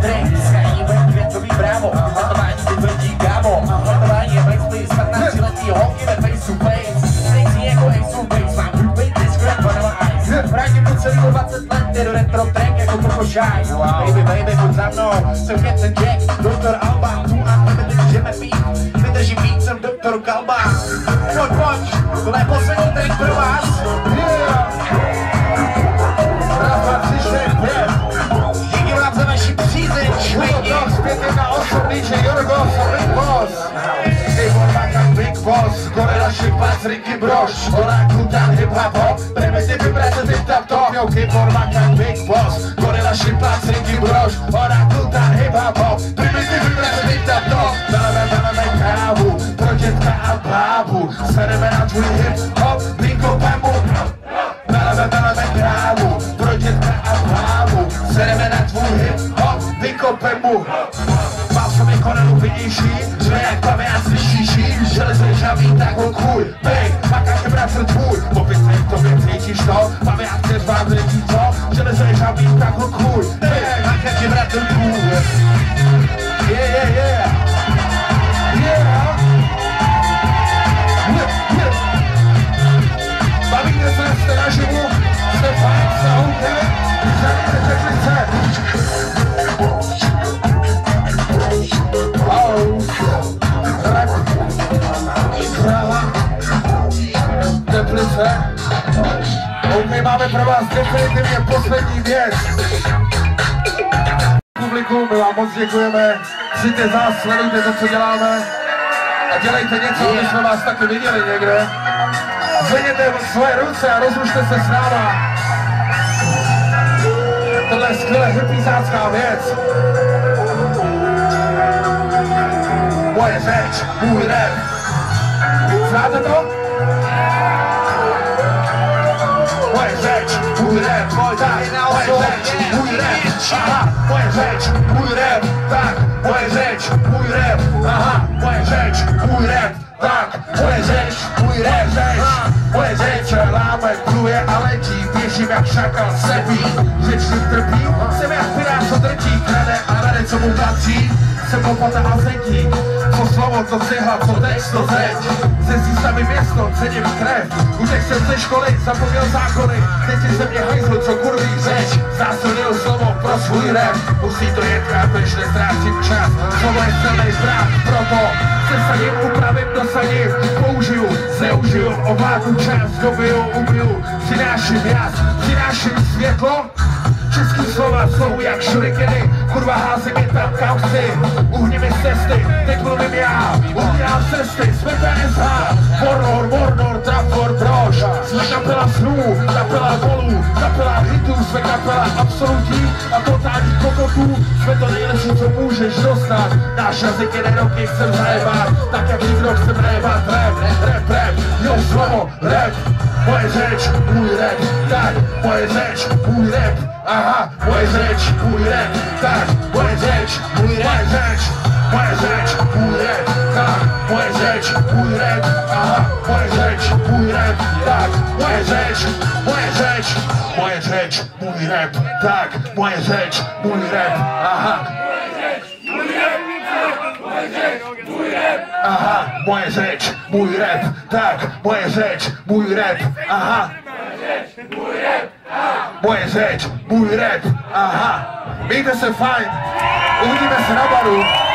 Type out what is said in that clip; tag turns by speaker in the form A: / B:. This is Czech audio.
A: track, skání web, květový brávo, matování vytvrdí kámo, matování je Black Space, 15letý holky ve faceu place, sexy jako Ace of Base, mám hrubej discret, vanilla ice, vrátím to celý 20 let, jde do retro track jako Coco Shine, baby, baby, pojď za mnou, jsem Captain Jack, Dr. Alba, tu unlimited jdeme pít, vydržím víc, jsem Dr. Kalba, pojď, tohle je poslední track pro vás, díky vám za vaši přízeň, švejdi.
B: Zpět na osobný, že Jorgo, jsem Big Boss. Informáka Big Boss, Gorilla Šipac, Ricky Broš, Orakutan, Hip Hop Hop, primitivy brete Tip Tap Top, jo, Informáka Big Boss, Gorilla Šipac, Ricky Broš, Orakutan, Hip Hop Hop, primitivy brete Tip Tap Top, dáme kávu, pro dětka a bábu, sereme na tvůj hip hop, Bingo Bambu, dáme kávu, pro dětka a bábu, sereme na tvůj hip hop, Bingo Bambu. Mám v sobě korelu vidíší, že jak pavěc slyšíš jí, železo je žavý, tak ho kůj, bej, makáš je bratr tvůj, popis se v tobě cítíš to, pavěc chceš vám řečí co, železo je žavý, tak ho kůj, bej, makáš je bratr tvůj. Yeah. Bavíte se, jste naživu, jste fajn, jste OK, žádejte technice. Teplice. OK, máme pro vás definitivně poslední věc. Publikum, my vám moc děkujeme. Přijďte zás, sledujte to, co děláme. A dělejte něco, aby jsme vás taky viděli někde. Zvedněte svoje ruce a rozlučte se s náma. Tohle je skvěle hippizácká věc. Moje řeč, můj rap. Znáte to? Moje řeč, můj rap, moje řeč, můj rap, aha, moje řeč, můj rap, tak, moje řeč, můj rap, aha, moje řeč, můj rap, tak, moje řeč, můj rap, moje řeč, láme, pluje a letí, běžím jak šakal sebí, řečník trpí, jsem jak pirát, co drtí, krade a rade, co mu patří, jsem lopata a zetí, co slovo, co cihla, co text, to zeď, zesí sami město, cením krev, utek jsem ze školy, zapomněl zákony, teď si ze mě hajzl, co kurví řeč, zásilnil slovo pro svůj rap, musí to jet než neztrácím čas, slovo je silnej zrát, proto se sadím, upravím, dosadím, použiju, zneužiju, ovládnu čas, dobiju, ubiju, přináším jas, přináším světlo, český slova jsou jak šurikeny, kurva házím je tam kam chci, uhni mi z cesty, teď mluvím já, udělám cesty, jsme PSH, Warlord, Trafor, Brož, jsme kapela snů, kapela volů, kapela hitů, jsme kapela absolutní a totálních kokotů, jsme to nejlepší, co můžeš dostat, náš jazyk jeden roky chcem zajebat, tak jak nikdo chcem révat, rap, jo slovo, rap, moje řeč, můj rap, tak, moje řeč, můj rap, aha, moje řeč, můj rap, tak, moje řeč, můj rap, moje řeč, můj rap, tak, moje řeč, můj rap, aha, moje řeč, můj rap, tak, moje řeč, můj rap, tak, moje řeč, můj rap, aha. Aha, moje řeč, můj rap, tak, moje řeč, můj rap, aha. Moje řeč, můj rap, aha. Mějte se fajn, uvidíme se na baru.